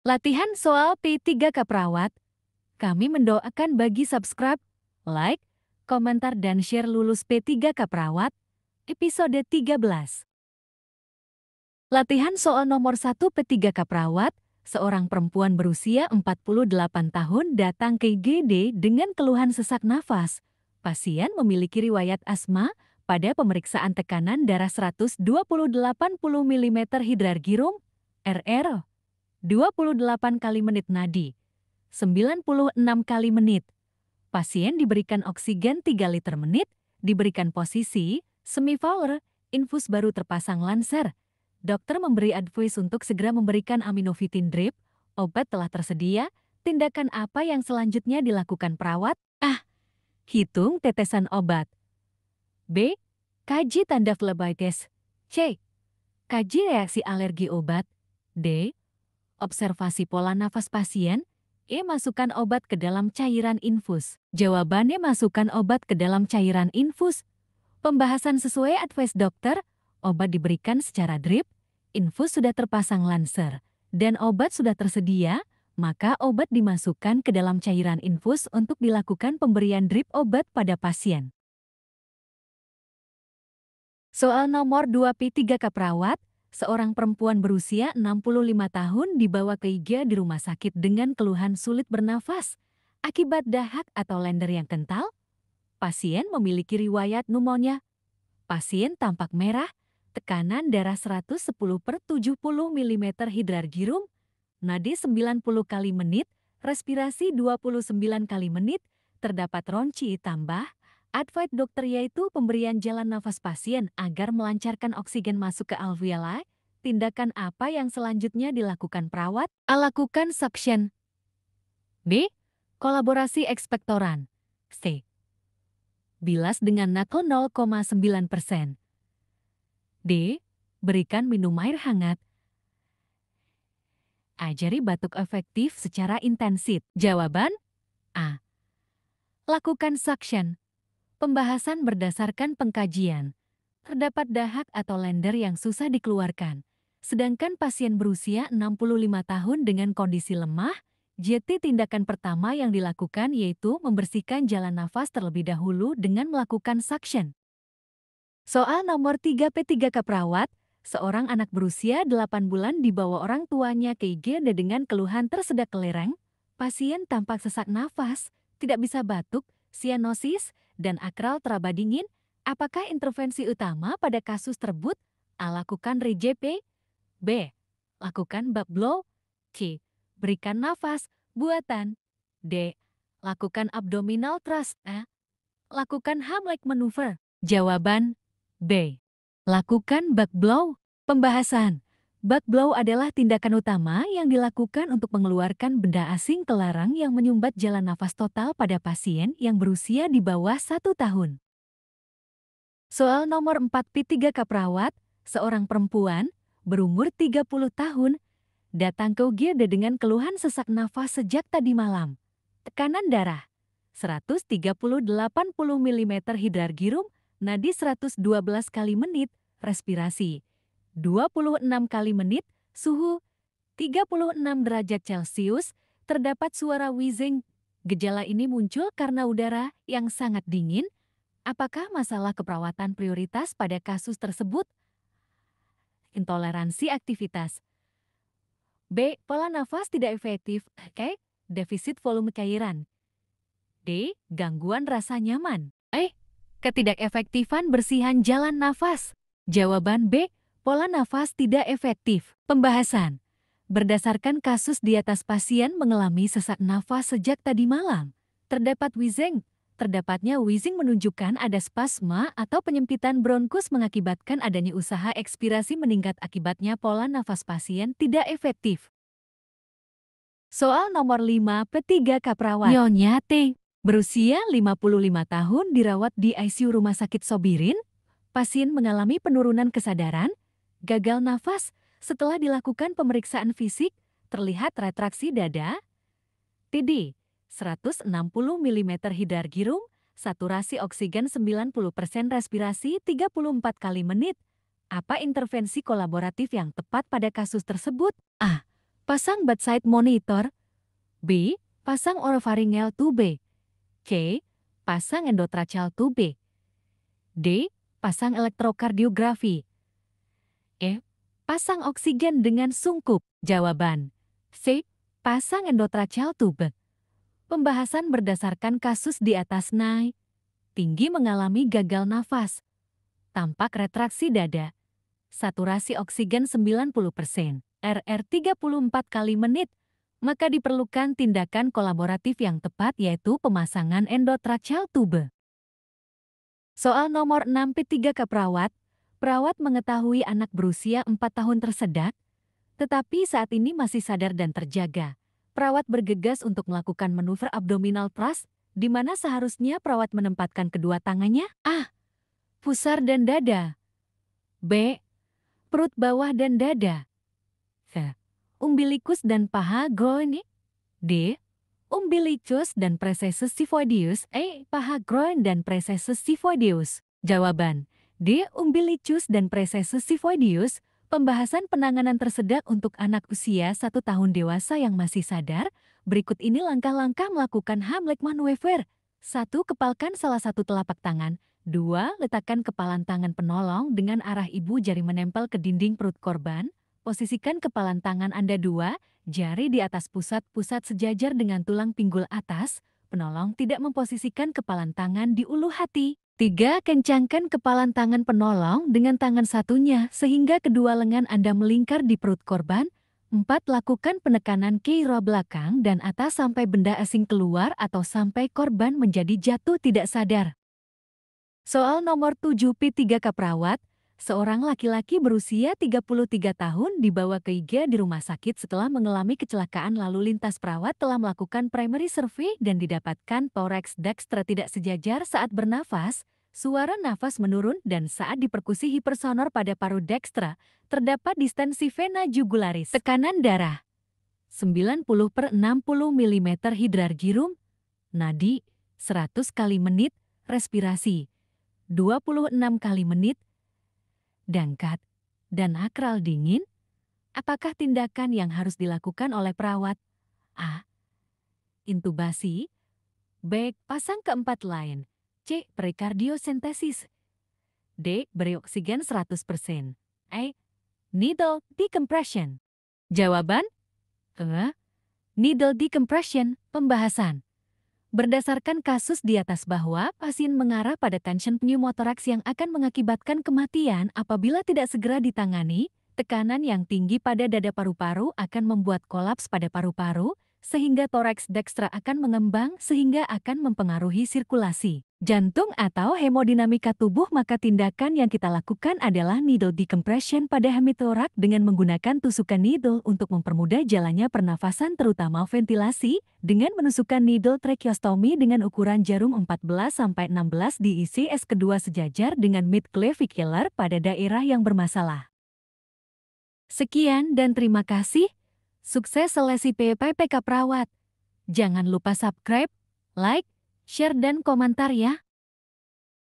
Latihan soal P3K Perawat, kami mendoakan bagi subscribe, like, komentar dan share lulus P3K Perawat, episode 13. Latihan soal nomor 1 P3K Perawat, seorang perempuan berusia 48 tahun datang ke IGD dengan keluhan sesak nafas. Pasien memiliki riwayat asma pada pemeriksaan tekanan darah 120/80 mm hidrargyrum, RR. 28 kali menit nadi, 96 kali menit. Pasien diberikan oksigen 3 liter menit, diberikan posisi semi-Fowler, infus baru terpasang Lancer. Dokter memberi advice untuk segera memberikan aminovitin drip, obat telah tersedia, tindakan apa yang selanjutnya dilakukan perawat? A. Hitung tetesan obat. B. Kaji tanda phlebitis. C. Kaji reaksi alergi obat. D. Observasi pola nafas pasien. E. Masukkan obat ke dalam cairan infus. Jawabannya masukkan obat ke dalam cairan infus. Pembahasan sesuai advice dokter, obat diberikan secara drip, infus sudah terpasang Lancer, dan obat sudah tersedia, maka obat dimasukkan ke dalam cairan infus untuk dilakukan pemberian drip obat pada pasien. Soal nomor 2 P3K Perawat, seorang perempuan berusia 65 tahun dibawa ke IGD di rumah sakit dengan keluhan sulit bernafas akibat dahak atau lender yang kental. Pasien memiliki riwayat pneumonia. Pasien tampak merah, tekanan darah 110/70 mm hidrargyrum, nadi 90 kali menit, respirasi 29 kali menit, terdapat ronci tambah. Advice dokter yaitu pemberian jalan nafas pasien agar melancarkan oksigen masuk ke alveoli. Tindakan apa yang selanjutnya dilakukan perawat? A. Lakukan suction. B. Kolaborasi ekspektoran. C. Bilas dengan NaCl 0,9%. D. Berikan minum air hangat. Ajari batuk efektif secara intensif. Jawaban A. Lakukan suction. Pembahasan berdasarkan pengkajian. Terdapat dahak atau lender yang susah dikeluarkan. Sedangkan pasien berusia 65 tahun dengan kondisi lemah, JT tindakan pertama yang dilakukan yaitu membersihkan jalan nafas terlebih dahulu dengan melakukan suction. Soal nomor 3 P3K Perawat, seorang anak berusia 8 bulan dibawa orang tuanya ke IGD dengan keluhan tersedak kelereng, pasien tampak sesak nafas, tidak bisa batuk, sianosis, dan akral teraba dingin. Apakah intervensi utama pada kasus tersebut? A. Lakukan RJP. B. Lakukan back blow. C. Berikan nafas buatan. D. Lakukan abdominal thrust. A. Lakukan Heimlich maneuver. Jawaban B. Lakukan back blow. Pembahasan. Back blow adalah tindakan utama yang dilakukan untuk mengeluarkan benda asing ke larang yang menyumbat jalan nafas total pada pasien yang berusia di bawah 1 tahun. Soal nomor 4 P3K Perawat, seorang perempuan berumur 30 tahun datang ke UGD dengan keluhan sesak nafas sejak tadi malam. Tekanan darah 130/80 mm hidrargyrum, nadi 112 kali menit, respirasi 26 kali menit, suhu 36 derajat Celcius, terdapat suara wheezing. Gejala ini muncul karena udara yang sangat dingin. Apakah masalah keperawatan prioritas pada kasus tersebut? Intoleransi aktivitas. B. Pola nafas tidak efektif. C. Defisit volume cairan. D. Gangguan rasa nyaman. E. Ketidakefektifan bersihan jalan nafas. Jawaban B. Pola nafas tidak efektif. Pembahasan. Berdasarkan kasus di atas, pasien mengalami sesak nafas sejak tadi malam. Terdapat wheezing. Terdapatnya wheezing menunjukkan ada spasma atau penyempitan bronkus mengakibatkan adanya usaha ekspirasi meningkat, akibatnya pola nafas pasien tidak efektif. Soal nomor 5 P3K Perawat. Nyonya T. Berusia 55 tahun dirawat di ICU Rumah Sakit Sobirin. Pasien mengalami penurunan kesadaran, gagal nafas. Setelah dilakukan pemeriksaan fisik, terlihat retraksi dada, TD 160 mm hidrargyrum, saturasi oksigen 90%, respirasi 34 kali menit. Apa intervensi kolaboratif yang tepat pada kasus tersebut? A. Pasang bedside monitor. B. Pasang oropharyngeal tube. C. Pasang endotracheal tube. D. Pasang elektrokardiografi. E. Pasang oksigen dengan sungkup. Jawaban C. Pasang endotracheal tube. Pembahasan berdasarkan kasus di atas. Naik tinggi mengalami gagal nafas, tampak retraksi dada, saturasi oksigen 90%, RR 34 kali menit, maka diperlukan tindakan kolaboratif yang tepat yaitu pemasangan endotracheal tube. Soal nomor 6 P3 ke perawat. Perawat mengetahui anak berusia 4 tahun tersedak, tetapi saat ini masih sadar dan terjaga. Perawat bergegas untuk melakukan manuver abdominal thrust, di mana seharusnya perawat menempatkan kedua tangannya. A. Pusar dan dada. B. Perut bawah dan dada. C. Umbilikus dan paha groin. D. Umbilicus dan precessus xiphoideus. E. Paha groin dan precessus xiphoideus. Jawaban D. Umbilicus dan precessus xiphoideus. Pembahasan penanganan tersedak untuk anak usia 1 tahun dewasa yang masih sadar. Berikut ini langkah-langkah melakukan Heimlich maneuver. 1. Kepalkan salah satu telapak tangan. 2. Letakkan kepalan tangan penolong dengan arah ibu jari menempel ke dinding perut korban. Posisikan kepalan tangan Anda 2 jari di atas pusat-pusat sejajar dengan tulang pinggul atas. Penolong tidak memposisikan kepalan tangan di ulu hati. 3. Kencangkan kepalan tangan penolong dengan tangan satunya sehingga kedua lengan Anda melingkar di perut korban. 4. Lakukan penekanan ke arah belakang dan atas sampai benda asing keluar atau sampai korban menjadi jatuh tidak sadar. Soal nomor 7 P3 ke perawat. Seorang laki-laki berusia 33 tahun dibawa ke IGD di rumah sakit setelah mengalami kecelakaan lalu lintas. Perawat telah melakukan primary survey dan didapatkan thorax dextra tidak sejajar saat bernafas, suara nafas menurun dan saat diperkusi hipersonor pada paru dextra, terdapat distensi vena jugularis. Tekanan darah 90/60 mm hidrargyrum, nadi 100 kali menit, respirasi 26 kali menit, dangkat, dan akral dingin? Apakah tindakan yang harus dilakukan oleh perawat? A. Intubasi. B. Pasang keempat lain. C. Perikardiosentesis. D. Beri oksigen 100%. E. Needle decompression. Jawaban? E. Needle decompression. Pembahasan. Berdasarkan kasus di atas bahwa pasien mengarah pada tension pneumotoraks yang akan mengakibatkan kematian apabila tidak segera ditangani, tekanan yang tinggi pada dada paru-paru akan membuat kolaps pada paru-paru, sehingga thorax dextra akan mengembang sehingga akan mempengaruhi sirkulasi jantung atau hemodinamika tubuh. Maka tindakan yang kita lakukan adalah needle decompression pada hemitorak dengan menggunakan tusukan needle untuk mempermudah jalannya pernafasan terutama ventilasi, dengan menusukkan needle tracheostomy dengan ukuran jarum 14-16 di ICS kedua sejajar dengan mid-clavicular pada daerah yang bermasalah. Sekian dan terima kasih. Sukses seleksi PPPK Perawat. Jangan lupa subscribe, like, share dan komentar ya.